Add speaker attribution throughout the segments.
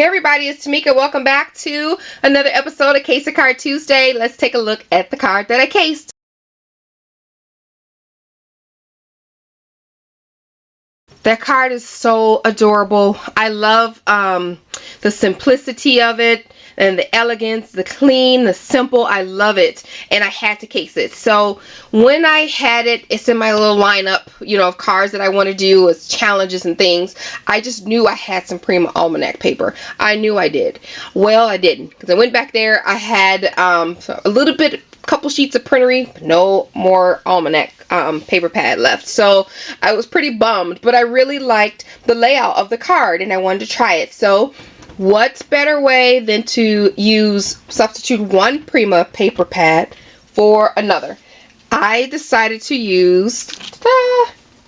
Speaker 1: Hey everybody, it's Tamika. Welcome back to another episode of Case a Card Tuesday. Let's take a look at the card that I cased. That card is so adorable. I love the simplicity of it and the elegance, the clean, the simple. I love it, and I had to case it. So when I had it, it's in my little lineup, of cards that I want to do as challenges and things. I just knew I had some Prima Almanac paper. I knew I did. Well, I didn't, because I went back there. I had a little bit, couple sheets of printery, but no more Almanac paper pad left. So I was pretty bummed, but I really liked the layout of the card and I wanted to try it. So what's better way than to substitute one Prima paper pad for another? I decided to use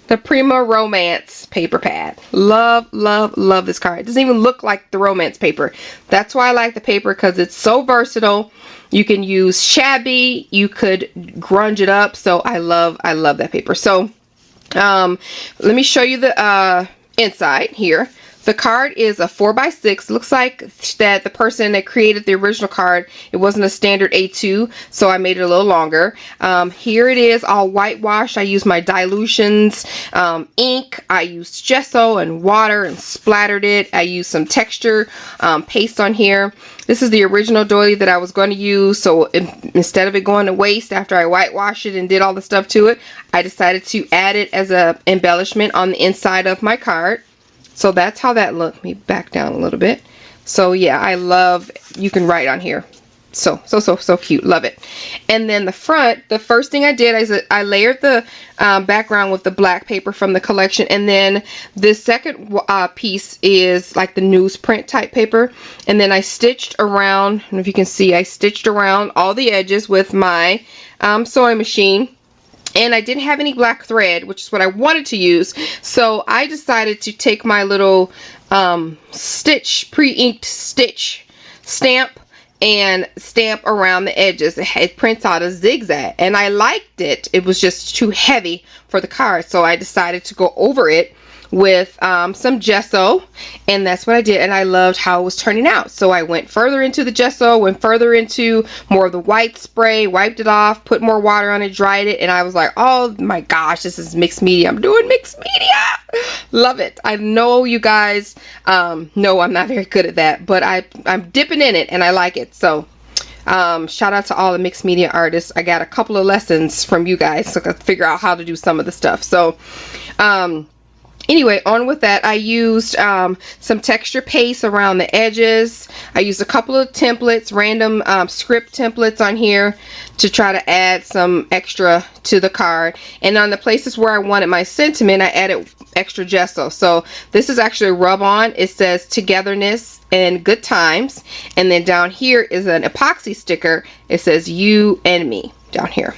Speaker 1: the Prima Romance paper pad. Love, love, love this card. It doesn't even look like the Romance paper. That's why I like the paper, because it's so versatile. You can use shabby, you could grunge it up. So I love that paper. So let me show you the inside here. The card is a 4x6. Looks like that the person that created the original card, it wasn't a standard A2, so I made it a little longer. Here it is, all whitewashed. I used my dilutions, ink. I used gesso and water and splattered it. I used some texture paste on here. This is the original doily that I was going to use, so instead of it going to waste after I whitewashed it and did all the stuff to it, I decided to add it as a embellishment on the inside of my card. So that's how that looked. Let me back down a little bit. So yeah, I love, you can write on here. So cute. Love it. And then the front, the first thing I did is I layered the background with the black paper from the collection. And then this second piece is like the newsprint type paper. And then I stitched around, I don't know if you can see, I stitched around all the edges with my sewing machine. And I didn't have any black thread, which is what I wanted to use. So I decided to take my little pre-inked stitch stamp and stamp around the edges. It prints out a zigzag, and I liked it. It was just too heavy for the card, so I decided to go over it with some gesso, and that's what I did, and I loved how it was turning out. So I went further into the gesso, went further into more of the white spray, wiped it off, put more water on it, dried it, and I was like, oh my gosh, this is mixed media. I'm doing mixed media. Love it. I know you guys know I'm not very good at that, but I'm dipping in it and I like it. So shout out to all the mixed media artists. I got a couple of lessons from you guys, so I could figure out how to do some of the stuff. So anyway, on with that, I used some texture paste around the edges. I used a couple of templates, random script templates on here to try to add some extra to the card. And on the places where I wanted my sentiment, I added extra gesso. So this is actually a rub-on. It says togetherness and good times. And then down here is an epoxy sticker. It says you and me. Down here,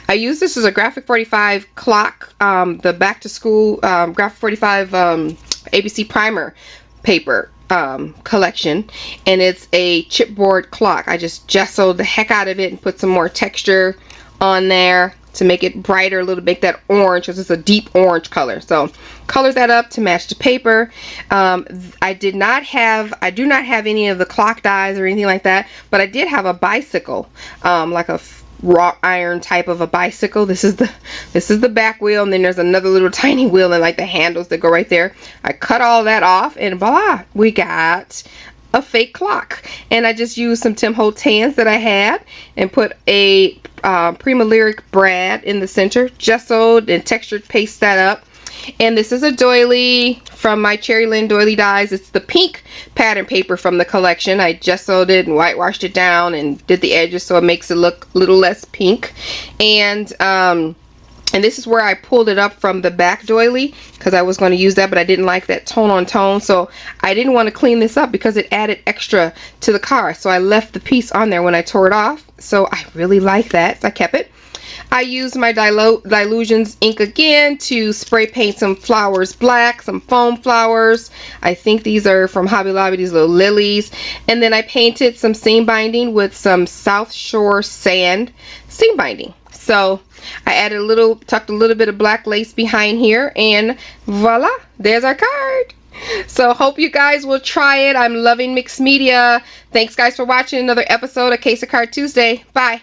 Speaker 1: I use this as a Graphic 45 clock, the back to school Graphic 45 ABC primer paper collection, and it's a chipboard clock. I just gessoed the heck out of it and put some more texture on there to make it brighter a little bit, that orange, because it's a deep orange color. So colored that up to match the paper. I do not have any of the clock dies or anything like that, but I did have a bicycle, like a wrought iron type of a bicycle. This is the back wheel, and then there's another little tiny wheel and like the handles that go right there. I cut all that off, and voila, we got a fake clock. And I just used some Tim Holtz hands that I had and put a Prima Lyric brad in the center, gessoed and textured paste that up. And this is a doily from my Cherry Lynn doily dies. It's the pink pattern paper from the collection. I gessoed it and whitewashed it down and did the edges so it makes it look a little less pink. And this is where I pulled it up from the back doily, because I was going to use that, but I didn't like that tone on tone, so I didn't want to clean this up because it added extra to the card. So I left the piece on there when I tore it off. So I really like that, so I kept it. I used my Dilutions ink again to spray paint some flowers black, some foam flowers. I think these are from Hobby Lobby, these little lilies. And then I painted some seam binding with some South Shore Sand seam binding. So I added tucked a little bit of black lace behind here, and voila, there's our card. So hope you guys will try it. I'm loving mixed media. Thanks guys for watching another episode of Case of Card Tuesday. Bye.